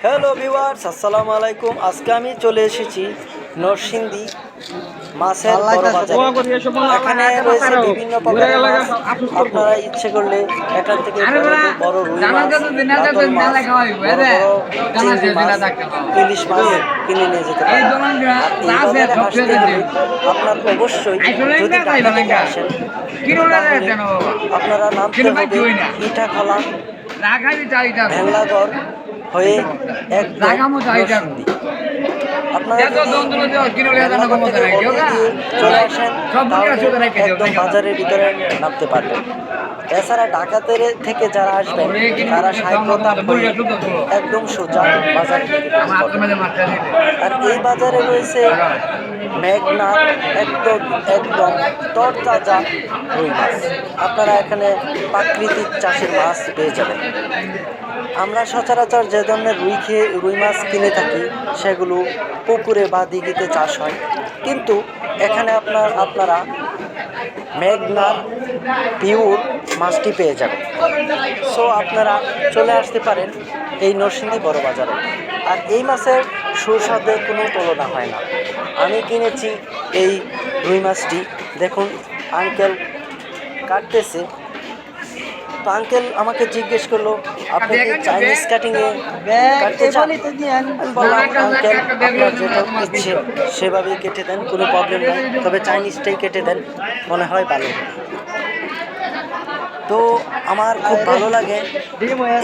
Hello viewers, আসসালামু আলাইকুম। আজকে আমি চলে এসেছি নরসিংদী মাছের বড় বাজারে। এখানে রয়েছে বিভিন্ন প্রকারের মাছ। আপনারা ইচ্ছে করলে এখান থেকে বড় রুই মাছ, কাতল মাছ, বড় বড় চিংড়ি মাছ, ইলিশ মাছ কিনে নিয়ে যেতে পারেন। আর এই বাজারে আসতে হলে আপনার অবশ্যই, যদি ঢাকা থেকে আসেন, তাহলে আপনারা নামতে হবে ইটাখলা ভেংলাগড় হয়ে একদম নরসিংদী। আপনারা চলে আসেন তাহলে একদম বাজারের ভিতরে নামতে পারবেন। এছাড়া ঢাকা থেকে যারা আসবেন তারা সাহেবপ্রতাপ হয়ে একদম সোজা বাজারে আর এই বাজারে রয়েছে মেঘনা একদম একদম তরতাজা রুই মাছ। আপনারা এখানে প্রাকৃতিক চাষের মাছ পেয়ে যাবেন। আমরা সচরাচর যে ধরনের রুই মাছ কিনে থাকি সেগুলো পুকুরে বা দিঘিতে চাষ হয়, কিন্তু এখানে আপনারা মেঘনার পিওর মাছটি পেয়ে যাবেন। সো আপনারা চলে আসতে পারেন এই নরসিংদী বড় বাজারে। আর এই মাছের সুস্বাদের কোনো তুলনা হয় না। আমি কিনেছি এই রুই মাছটি, দেখুন আঙ্কেল কাটতেছে। তো আঙ্কেল আমাকে জিজ্ঞেস করলো, আপনি কি চাইনিজ কাটিংয়ে কাটতে চান? আমি বললাম, আঙ্কেল আপনার যেটা ইচ্ছে সেভাবেই কেটে দেন, কোনো প্রবলেম নেই, তবে চাইনিজটাই কেটে দেন, মনে হয় ভালো। তো আমার খুব ভালো লাগে।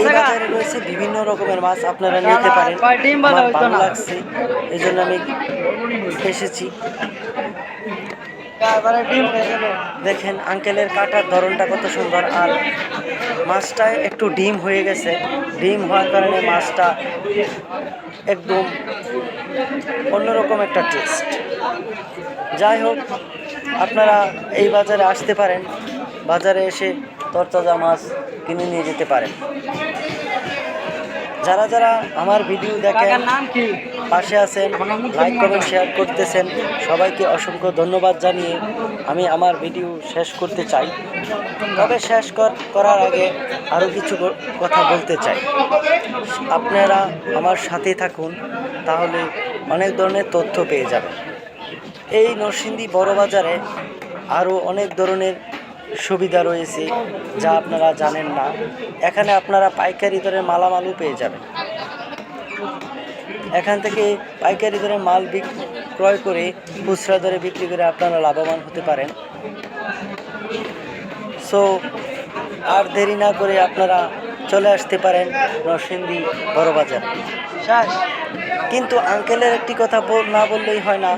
এই বাজারে রয়েছে বিভিন্ন রকমের মাছ, আপনারা নিতে পারেন। আমার ভালো লাগছে, এই জন্য আমি এসেছি। দেখেন আঙ্কেলের কাটার ধরনটা কত সুন্দর। আর মাছটা একটু ডিম হয়ে গেছে, ডিম হওয়ার কারণে মাছটা একদম অন্যরকম একটা টেস্ট। যাই হোক, আপনারা এই বাজারে আসতে পারেন, বাজারে এসে তরতাজা মাছ কিনে নিয়ে যেতে পারেন। যারা যারা আমার ভিডিও দেখেন, পাশে আছেন, লাইক কমেন্ট শেয়ার করতেছেন, সবাইকে অসংখ্য ধন্যবাদ জানিয়ে আমি আমার ভিডিও শেষ করতে চাই। তবে শেষ করার আগে আরও কিছু কথা বলতে চাই। আপনারা আমার সাথে থাকুন, তাহলে অনেক ধরনের তথ্য পেয়ে যাবেন। এই নরসিংদী বড় বাজারে আরও অনেক ধরনের সুবিধা রয়েছে যা আপনারা জানেন না। এখানে আপনারা পাইকারি দরে মালামালও পেয়ে যাবেন। এখান থেকে পাইকারি দরে মাল ক্রয় করে খুচরা দরে বিক্রি করে আপনারা লাভবান হতে পারেন। সো আর দেরি না করে আপনারা চলে আসতে পারেন নরসিংদী বড় বাজার। কিন্তু আঙ্কেলের একটি কথা না বললেই হয় না।